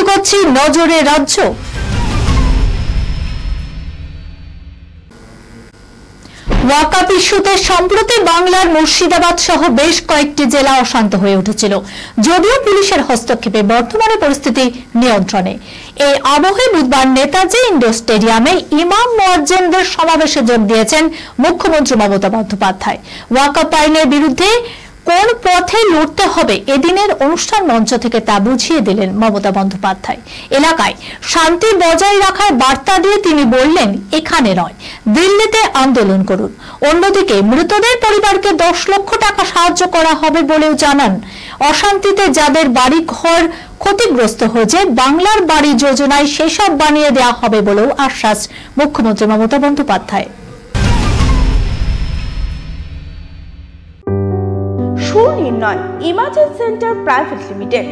করছি নজরে রাজ্য। ওয়াকআপ ইস্যুতে সম্প্রতি বাংলার মুর্শিদাবাদ সহ বেশ কয়েকটি জেলা অশান্ত হয়ে উঠেছিল, যদিও পুলিশের হস্তক্ষেপে বর্তমানে পরিস্থিতি নিয়ন্ত্রণে। এই আবহে বুধবার নেতাজি ইন্ডোর স্টেডিয়ামে ইমাম মুয়াজ্জিনদের সমাবেশে যোগ দিয়েছেন মুখ্যমন্ত্রী মমতা বন্দ্যোপাধ্যায়। ওয়াকআপ আইনের বিরুদ্ধে কোন পথে লড়তে হবে এদিনের অনুষ্ঠান মঞ্চ থেকে তা বুঝিয়ে দিলেন মমতা বন্দ্যোপাধ্যায়। এলাকায় শান্তি বজায় রাখার বার্তা দিয়ে তিনি বললেন, এখানে নয়, দিল্লিতে আন্দোলন করুন। অন্যদিকে মৃতদের পরিবারকে 10 লক্ষ টাকা সাহায্য করা হবে বলেও জানান। অশান্তিতে যাদের বাড়ি ঘর ক্ষতিগ্রস্ত হয়েছে, বাংলার বাড়ি যোজনায় সেসব বানিয়ে দেওয়া হবে বলেও আশ্বাস মুখ্যমন্ত্রী Mamata Bandyopadhyay. Sunirnoy imagine centre private limited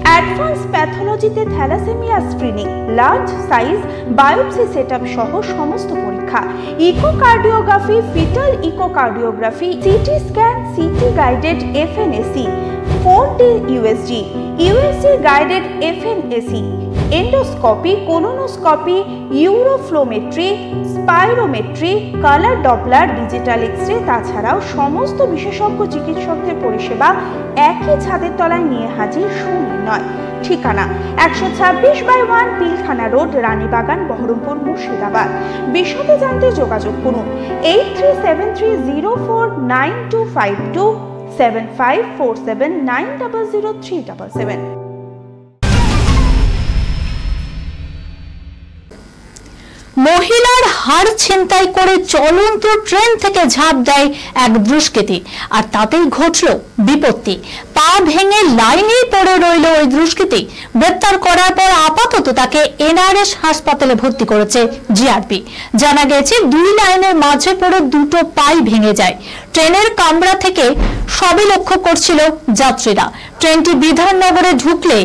advance প্যাথোলজিতে thalassaemia screening, large size biopsy setup সহ সমস্ত পরীক্ষা, echocardiography, fetal echocardiography, CT scan, CT guided FNAC, 4D USG, USG guided FNAC, endoscopy, colonoscopy, uroflowmetry, spirometry, colour Doppler, digital X-ray, তাছাড়াও সমস্ত বিশেষজ্ঞ চিকিৎসকদের পরিষেবা একই ছাদের তলায় নিয়ে হাজির সুনির্ণয়। ঠিকানা 126/1 পিলখানা রোড, রানীবাগান, বহরমপুর, মুর্শিদাবাদ। বিশদে জানতে যোগাযোগ করুন 8373049252 7547900377। মহিলার হাড় ছিনতাই করে চলন্ত ট্রেন থেকে ঝাঁপ দেয় এক দুষ্কৃতী, আর তাতেই ঘটল বিপত্তি। পা ভেঙে লাইনেই পড়ে রইল ওই দুষ্কৃতী। গ্রেপ্তার করার পর আপাতত তাকে এনআরএস হাসপাতালে ভর্তি করেছে জিআরপি। জানা গেছে 2 লাইনের মাঝে পড়ে দুটো পাই ভেঙে যায়। ট্রেনের কামরা থেকে সবই লক্ষ্য করছিল যাত্রীরা। ট্রেনটি বিধাননগরে ঢুকলে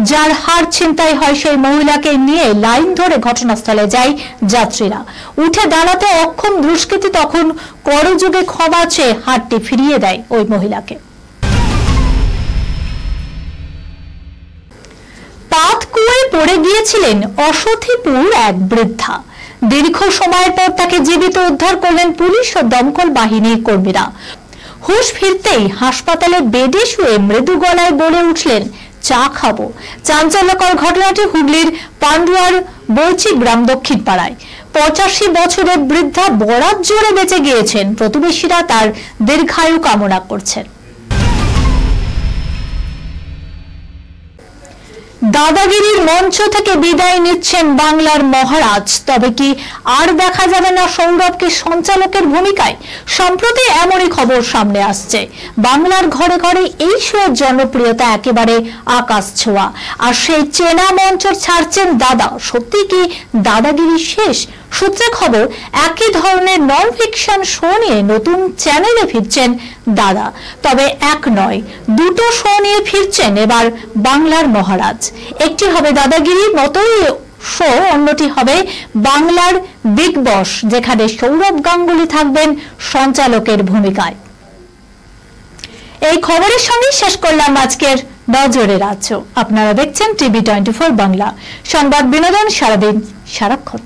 যার হাড় ছিনতাই হয় সেই মহিলাকে নিয়ে লাইন ধরে ঘটনাস্থলে যায় যাত্রীরা। উঠে দাঁড়াতে অক্ষম দুষ্কৃতী তখন করযোগে ক্ষমা চেয়ে হাড়টি ফিরিয়ে দেয় ওই মহিলাকে। পাতকুয়োয় পড়ে গিয়েছিলেন অসথিপুর এক বৃদ্ধা। দীর্ঘ সময়ের পর তাকে জীবিত উদ্ধার করলেন পুলিশ ও দমকল বাহিনীর কর্মীরা। হুঁশ ফিরতেই হাসপাতালে বেডে শুয়ে মৃদু গলায় বলে উঠলেন, চা খাবো। চাঞ্চল্যকর ঘটনাটি হুগলির পান্ডুয়ার বৈচি গ্রাম দক্ষিণ পাড়ায়। 85 বছরের বৃদ্ধা বরাত জোরে বেঁচে গিয়েছেন। প্রতিবেশীরা তার দীর্ঘায়ু কামনা করছেন। দাদাগিরির মঞ্চ থেকে বিদায় নিচ্ছেন বাংলার মহারাজ। তবে কি আর দেখা যাবে না সৌরভকে সঞ্চালকের ভূমিকায়? সম্প্রতি এমনই খবর সামনে আসছে। বাংলার ঘরে ঘরে এই শোয়ের জনপ্রিয়তা একেবারে আকাশ ছোঁয়া, আর সেই চেনা মঞ্চ ছাড়ছেন দাদা। সত্যি কি দাদাগিরি শেষ? সূত্রে খবর, একই ধরনের নন ফিকশন শো নিয়ে নতুন চ্যানেলে ফিরছেন দাদা। তবে এক নয়, 2টো শো নিয়ে ফিরছেন এবার বাংলার মহারাজ। একটি হবে দাদাগিরির মতোই শো, অন্যটি হবে বাংলার বিগ বস, যেখানে সৌরভ গাঙ্গুলি থাকবেন সঞ্চালকের ভূমিকায়। এই খবরের সঙ্গে শেষ করলাম আজকের নজরে রাজ্য। আপনারা দেখছেন টিভি 24 বাংলা, সংবাদ বিনোদন সারাদিন সারাক্ষণ।